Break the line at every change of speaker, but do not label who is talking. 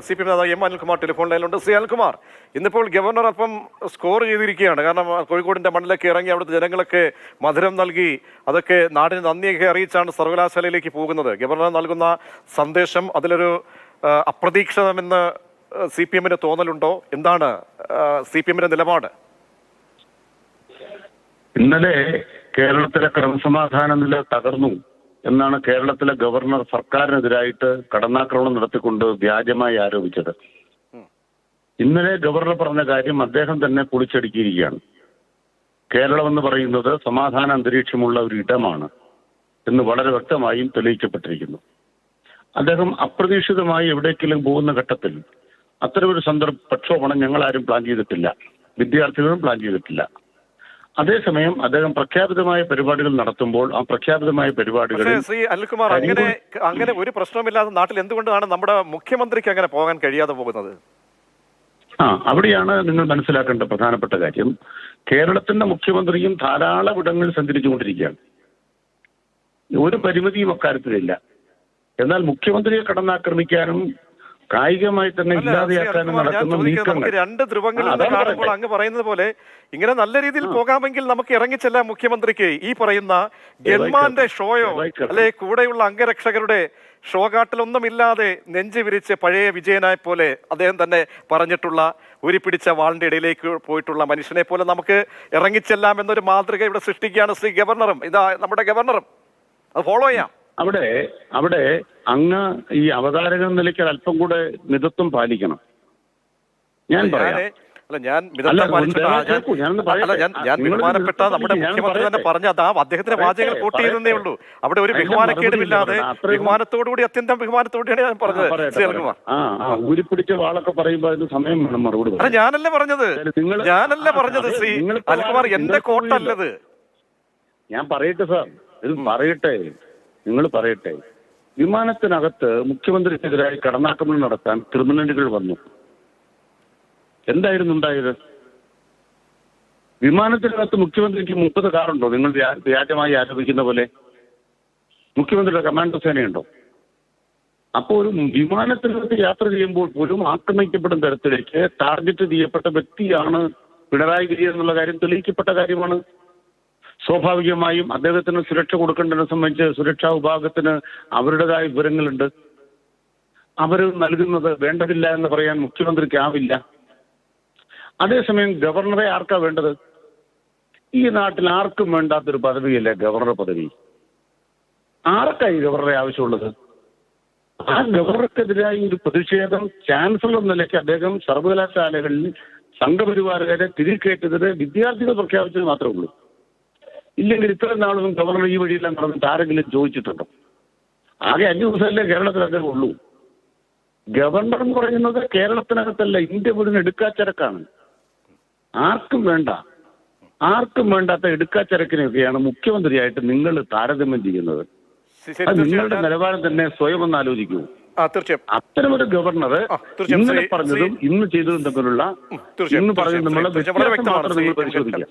CPM നേതാവ് M Anilkumar telephone ലൈനിലുണ്ട്. Shri Anilkumar, ഇന്നിപ്പോൾ governor അല്പം സ്കോർ ചെയ്തിരിക്കുകയാണ്. കാരണം കോഴിക്കോടിന്റെ മണ്ണിലൊക്കെ ഇറങ്ങി അവിടുത്തെ ജനങ്ങളൊക്കെ മധുരം നൽകി, അതൊക്കെ നാടിന് നന്ദിയൊക്കെ അറിയിച്ചാണ് സർവകലാശാലയിലേക്ക് പോകുന്നത്. ഗവർണർ നൽകുന്ന സന്ദേശം അതിലൊരു അപ്രതീക്ഷിതമെന്ന് CPM-ന് തോന്നലുണ്ടോ? എന്താണ് CPM-ന്റെ നിലപാട്?
ഇന്നലെ കേരളത്തിലെ ക്രമസമാധാന നില തകർന്നു എന്നാണ് കേരളത്തിലെ ഗവർണർ സർക്കാരിനെതിരായിട്ട് കടന്നാക്രമണം നടത്തിക്കൊണ്ട് വ്യാജമായി ആരോപിച്ചത്. ഇന്നലെ ഗവർണർ പറഞ്ഞ കാര്യം അദ്ദേഹം തന്നെ പൊളിച്ചടുക്കിയിരിക്കുകയാണ്. കേരളം എന്ന് പറയുന്നത് സമാധാന അന്തരീക്ഷമുള്ള ഒരു ഇടമാണ് എന്ന് വളരെ വ്യക്തമായും തെളിയിക്കപ്പെട്ടിരിക്കുന്നു. അദ്ദേഹം അപ്രതീക്ഷിതമായി എവിടേക്കെങ്കിലും പോകുന്ന ഘട്ടത്തിൽ അത്തരമൊരു പ്രക്ഷോഭണം ഞങ്ങളാരും പ്ലാൻ ചെയ്തിട്ടില്ല, വിദ്യാർത്ഥികളും പ്ലാൻ ചെയ്തിട്ടില്ല. അതേസമയം അദ്ദേഹം പ്രഖ്യാപിതമായ പരിപാടികൾ നടത്തുമ്പോൾ ആ പ്രഖ്യാപിതമായ പരിപാടികളിൽ
ശ്രീ അനിൽകുമാർ, അങ്ങനെ ഒരു പ്രശ്നമില്ലാത്ത നാട്ടിൽ എന്തുകൊണ്ടാണ് നമ്മുടെ മുഖ്യമന്ത്രിക്ക് അങ്ങനെ പോകാൻ കഴിയാതെ പോകുന്നത്?
അവിടെയാണ് നിങ്ങൾ മനസ്സിലാക്കേണ്ട പ്രധാനപ്പെട്ട കാര്യം. കേരളത്തിന്റെ മുഖ്യമന്ത്രിയും ധാരാളം ഇടങ്ങളിൽ സഞ്ചരിച്ചുകൊണ്ടിരിക്കുകയാണ്. ഒരു പരിമിതിയും അക്കാര്യത്തിലില്ല. എന്നാൽ മുഖ്യമന്ത്രിയെ കടന്നാക്രമിക്കാനും കായികമായി തന്നെ ഇല്ലാതെയാക്കാനും നടക്കുന്ന നീക്കങ്ങൾ
രണ്ട് ധ്രുവങ്ങളിൽ കാണുമ്പോൾ അങ്ങ് പറയുന്നത് പോലെ ഇങ്ങനെ നല്ല രീതിയിൽ പോകാമെങ്കിൽ നമുക്ക് ഇറങ്ങിച്ചെല്ലാം മുഖ്യമന്ത്രിക്ക് ഈ പറയുന്ന ഗൺമാന്റെ ഷോയോ അല്ലെ കൂടെയുള്ള അംഗരക്ഷകരുടെ ഷോ കാട്ടലൊന്നുമില്ലാതെ നെഞ്ചു വിരിച്ച് പഴയ വിജയനായ പോലെ അദ്ദേഹം തന്നെ പറഞ്ഞിട്ടുള്ള ഒരു പിടിച്ച വാളിന്റെ ഇടയിലേക്ക് പോയിട്ടുള്ള മനുഷ്യനെ പോലെ നമുക്ക് ഇറങ്ങിച്ചെല്ലാം എന്നൊരു മാതൃക ഇവിടെ സൃഷ്ടിക്കുകയാണ് ശ്രീ ഗവർണറും. ഇതാ നമ്മുടെ ഗവർണറും അത് ഫോളോ ചെയ്യാം.
അവിടെ അങ്ങ് ഈ അവതാരക നിലയ്ക്ക് അല്പം കൂടെ മിതത്വം പാലിക്കണം. ഞാൻ പറയാം.
ഞാൻ ബഹുമാനപ്പെട്ട നമ്മുടെ മുഖ്യമന്ത്രി തന്നെ പറഞ്ഞ അദ്ദേഹത്തിന്റെ വാചകങ്ങൾ കോട്ട് ചെയ്തേ ഉള്ളൂ. അവിടെ ഒരു ബഹുമാനക്കേടുമില്ലാതെ ബഹുമാനത്തോടുകൂടി അത്യന്തം ബഹുമാനത്തോടെയാണ് ഞാൻ പറഞ്ഞത്. ശ്രീകുമാർ
ഊരിപ്പിടിച്ച വാളൊക്കെ പറയുമ്പോൾ അതിന് സമയം വേണം മറുപടി.
അല്ല, ഞാനല്ല പറഞ്ഞത് ശ്രീ അനിൽകുമാർ, എന്റെ കോട്ടല്ലത്.
ഞാൻ പറയട്ടെ സാർ, ഇത് പറയട്ടെ, നിങ്ങൾ പറയട്ടെ. വിമാനത്തിനകത്ത് മുഖ്യമന്ത്രിക്കെതിരായി കടന്നാക്രമണം നടത്താൻ ക്രിമിനലുകൾ വന്നു. എന്തായിരുന്നു ഉണ്ടായത്? വിമാനത്തിനകത്ത് മുഖ്യമന്ത്രിക്ക് 30 കാറുണ്ടോ? നിങ്ങൾ വ്യാജമായി ആരോപിക്കുന്ന പോലെ മുഖ്യമന്ത്രിയുടെ കമാൻഡോ സേനയുണ്ടോ? അപ്പോൾ ഒരു വിമാനത്തിനകത്ത് യാത്ര ചെയ്യുമ്പോൾ പോലും ആക്രമിക്കപ്പെടുന്ന തരത്തിലേക്ക് ടാർഗറ്റ് ചെയ്യപ്പെട്ട വ്യക്തിയാണ് പിണറായി വിജയൻ എന്നുള്ള കാര്യം തെളിയിക്കപ്പെട്ട കാര്യമാണ്. സ്വാഭാവികമായും അദ്ദേഹത്തിന് സുരക്ഷ കൊടുക്കേണ്ടതിനെ സംബന്ധിച്ച് സുരക്ഷാ വിഭാഗത്തിന് അവരുടേതായ വിവരങ്ങളുണ്ട്. അവർ നൽകുന്നത് വേണ്ടതില്ല എന്ന് പറയാൻ മുഖ്യമന്ത്രിക്കാവില്ല. അതേസമയം ഗവർണറെ ആർക്കാ വേണ്ടത്? ഈ നാട്ടിൽ ആർക്കും വേണ്ടാത്തൊരു പദവിയല്ലേ ഗവർണർ പദവി. ആർക്കായി ഗവർണറെ ആവശ്യമുള്ളത്? ആ ഗവർണർക്കെതിരായി ഒരു പ്രതിഷേധം ചാൻസലർ നിലയ്ക്ക് അദ്ദേഹം സർവകലാശാലകളിൽ സംഘപരിവാറുകാരെ തിരികേറ്റതിന് വിദ്യാർത്ഥികൾ പ്രഖ്യാപിച്ചത് മാത്രമേ ഉള്ളൂ. ഇല്ലെങ്കിൽ ഇത്രയും നാളൊന്നും ഗവർണർ ഈ വഴിയെല്ലാം നടന്നിട്ട് ആരെങ്കിലും ചോദിച്ചിട്ടുണ്ടോ? ആകെ 5 ദിവസമല്ലേ കേരളത്തിൽ അദ്ദേഹം ഉള്ളൂ. ഗവർണർ എന്ന് പറയുന്നത് കേരളത്തിനകത്തല്ല, ഇന്ത്യ മുഴുവൻ എടുക്കാച്ചരക്കാണ്. ആർക്കും വേണ്ടാത്ത എടുക്കാച്ചരക്കിനെയൊക്കെയാണ് മുഖ്യമന്ത്രിയായിട്ട് നിങ്ങൾ താരതമ്യം ചെയ്യുന്നത്. അത് നിങ്ങളുടെ നിലവാരം തന്നെ സ്വയം ഒന്ന് ആലോചിക്കൂ. അത്തരമൊരു ഗവർണർ ഇന്നലെ പറഞ്ഞതും ഇന്ന് ചെയ്തതും തമ്മിലുള്ള ഇന്ന് പറയുന്നത് നമ്മളെ വ്യത്യാസം മാത്രം നിങ്ങൾ പരിശോധിക്കുക.